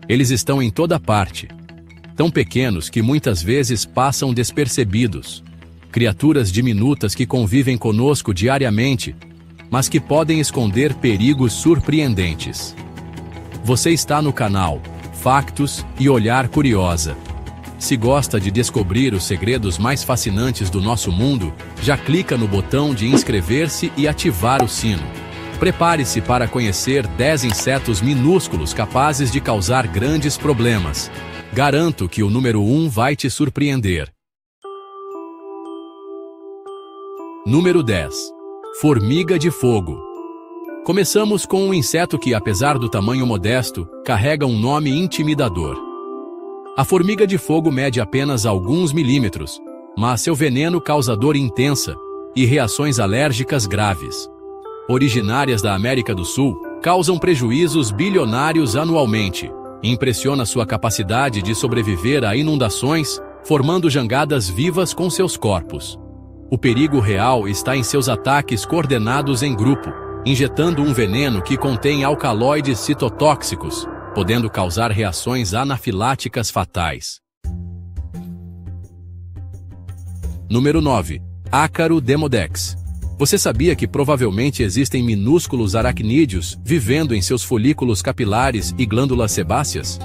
Eles estão em toda parte, tão pequenos que muitas vezes passam despercebidos. Criaturas diminutas que convivem conosco diariamente, mas que podem esconder perigos surpreendentes. Você está no canal Factos e Olhar Curiosa. Se gosta de descobrir os segredos mais fascinantes do nosso mundo, já clica no botão de inscrever-se e ativar o sino. Prepare-se para conhecer 10 insetos minúsculos capazes de causar grandes problemas. Garanto que o número 1 vai te surpreender. Número 10. Formiga de fogo. Começamos com um inseto que, apesar do tamanho modesto, carrega um nome intimidador. A formiga de fogo mede apenas alguns milímetros, mas seu veneno causa dor intensa e reações alérgicas graves. Originárias da América do Sul, causam prejuízos bilionários anualmente. Impressiona sua capacidade de sobreviver a inundações, formando jangadas vivas com seus corpos. O perigo real está em seus ataques coordenados em grupo, injetando um veneno que contém alcaloides citotóxicos, podendo causar reações anafiláticas fatais. Número 9. Ácaro demodex. Você sabia que provavelmente existem minúsculos aracnídeos vivendo em seus folículos capilares e glândulas sebáceas?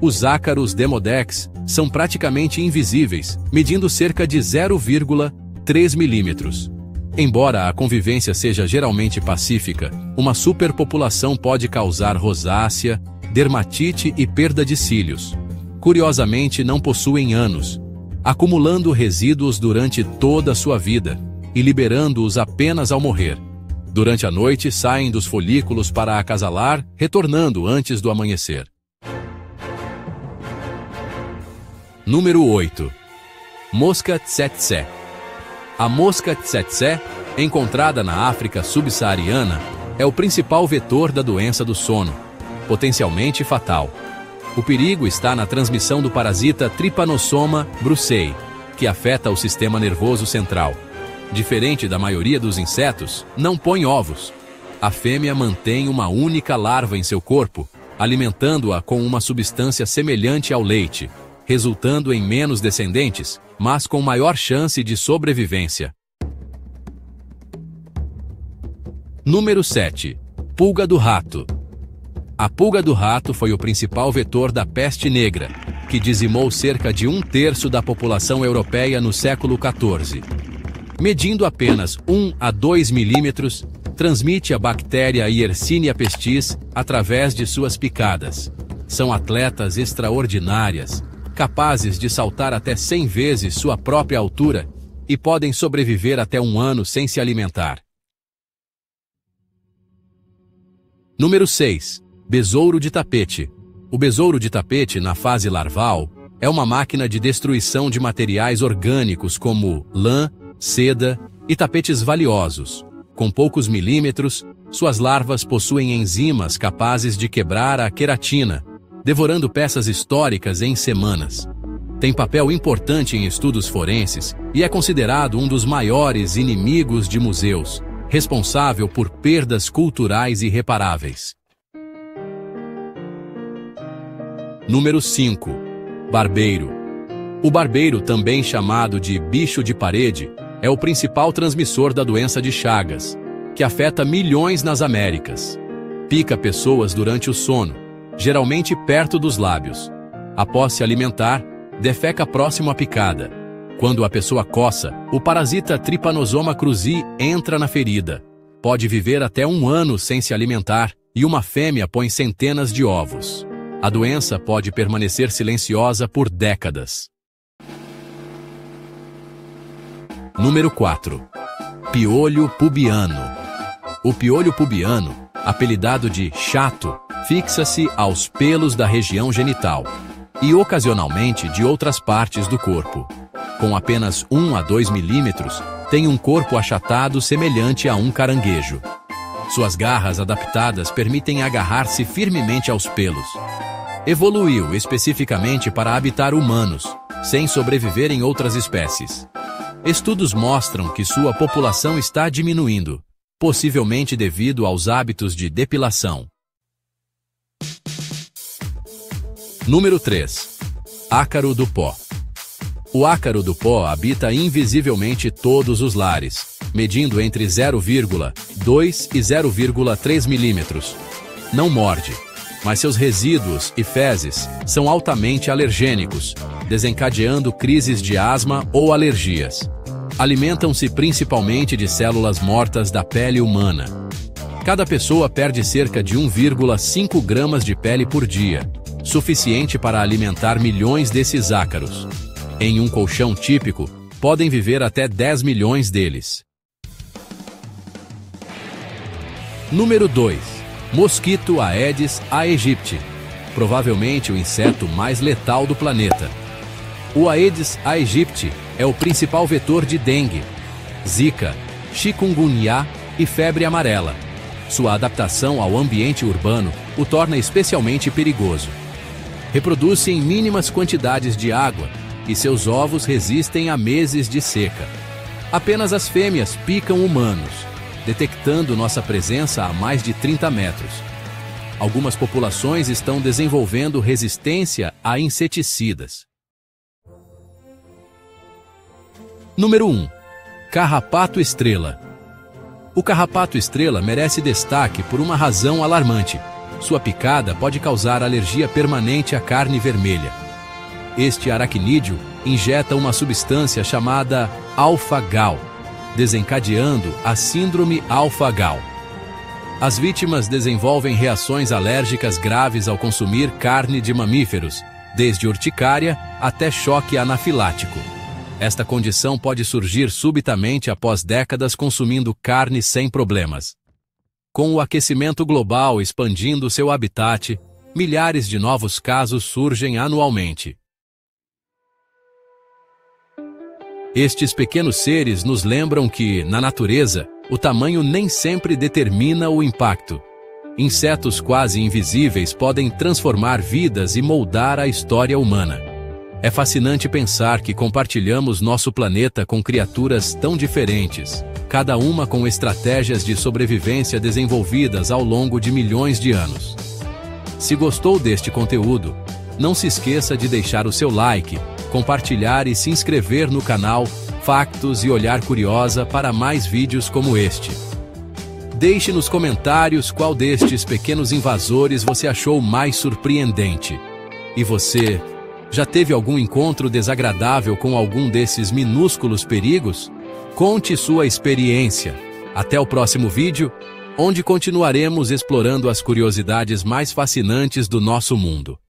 Os ácaros demodex são praticamente invisíveis, medindo cerca de 0,3 milímetros. Embora a convivência seja geralmente pacífica, uma superpopulação pode causar rosácea, dermatite e perda de cílios. Curiosamente, não possuem ânus, acumulando resíduos durante toda a sua vida e liberando-os apenas ao morrer. Durante a noite, saem dos folículos para acasalar, retornando antes do amanhecer. Número 8. Mosca tsetse. A mosca tsetse, encontrada na África subsaariana, é o principal vetor da doença do sono, potencialmente fatal. O perigo está na transmissão do parasita Trypanosoma brucei, que afeta o sistema nervoso central. Diferente da maioria dos insetos, não põe ovos. A fêmea mantém uma única larva em seu corpo, alimentando-a com uma substância semelhante ao leite, resultando em menos descendentes, mas com maior chance de sobrevivência. Número 7. Pulga do rato. A pulga do rato foi o principal vetor da peste negra, que dizimou cerca de 1/3 da população europeia no século XIV. Medindo apenas 1 a 2 milímetros, transmite a bactéria Yersinia pestis através de suas picadas. São atletas extraordinárias, capazes de saltar até 100 vezes sua própria altura e podem sobreviver até 1 ano sem se alimentar. Número 6. Besouro de tapete. O besouro de tapete, na fase larval, é uma máquina de destruição de materiais orgânicos como lã, seda e tapetes valiosos. Com poucos milímetros, suas larvas possuem enzimas capazes de quebrar a queratina, devorando peças históricas em semanas. Tem papel importante em estudos forenses e é considerado um dos maiores inimigos de museus, responsável por perdas culturais irreparáveis. Número 5. Barbeiro. O barbeiro, também chamado de bicho de parede, é o principal transmissor da doença de Chagas, que afeta milhões nas Américas. Pica pessoas durante o sono, geralmente perto dos lábios. Após se alimentar, defeca próximo à picada. Quando a pessoa coça, o parasita Trypanosoma cruzi entra na ferida. Pode viver até 1 ano sem se alimentar e uma fêmea põe centenas de ovos. A doença pode permanecer silenciosa por décadas. Número 4. Piolho pubiano. O piolho pubiano, apelidado de chato, fixa-se aos pelos da região genital e ocasionalmente de outras partes do corpo. Com apenas 1 a 2 milímetros, tem um corpo achatado semelhante a um caranguejo. Suas garras adaptadas permitem agarrar-se firmemente aos pelos. Evoluiu especificamente para habitar humanos, sem sobreviver em outras espécies. Estudos mostram que sua população está diminuindo, possivelmente devido aos hábitos de depilação. Número 3. Ácaro do pó. O ácaro do pó habita invisivelmente todos os lares, medindo entre 0,2 e 0,3 milímetros. Não morde, mas seus resíduos e fezes são altamente alergênicos, desencadeando crises de asma ou alergias. Alimentam-se principalmente de células mortas da pele humana. Cada pessoa perde cerca de 1,5 gramas de pele por dia, suficiente para alimentar milhões desses ácaros. Em um colchão típico, podem viver até 10 milhões deles. Número 2. Mosquito Aedes aegypti, provavelmente o inseto mais letal do planeta. O Aedes aegypti é o principal vetor de dengue, zika, chikungunya e febre amarela. Sua adaptação ao ambiente urbano o torna especialmente perigoso. Reproduz-se em mínimas quantidades de água e seus ovos resistem a meses de seca. Apenas as fêmeas picam humanos, detectando nossa presença a mais de 30 metros. Algumas populações estão desenvolvendo resistência a inseticidas. Número 1. Carrapato estrela. O carrapato estrela merece destaque por uma razão alarmante. Sua picada pode causar alergia permanente à carne vermelha. Este aracnídeo injeta uma substância chamada alfa-gal, desencadeando a síndrome alfa-gal. As vítimas desenvolvem reações alérgicas graves ao consumir carne de mamíferos, desde urticária até choque anafilático. Esta condição pode surgir subitamente após décadas consumindo carne sem problemas. Com o aquecimento global expandindo seu habitat, milhares de novos casos surgem anualmente. Estes pequenos seres nos lembram que, na natureza, o tamanho nem sempre determina o impacto. Insetos quase invisíveis podem transformar vidas e moldar a história humana. É fascinante pensar que compartilhamos nosso planeta com criaturas tão diferentes, cada uma com estratégias de sobrevivência desenvolvidas ao longo de milhões de anos. Se gostou deste conteúdo, não se esqueça de deixar o seu like, compartilhar e se inscrever no canal Factos e Olhar Curiosa para mais vídeos como este. Deixe nos comentários qual destes pequenos invasores você achou mais surpreendente. E você, já teve algum encontro desagradável com algum desses minúsculos perigos? Conte sua experiência. Até o próximo vídeo, onde continuaremos explorando as curiosidades mais fascinantes do nosso mundo.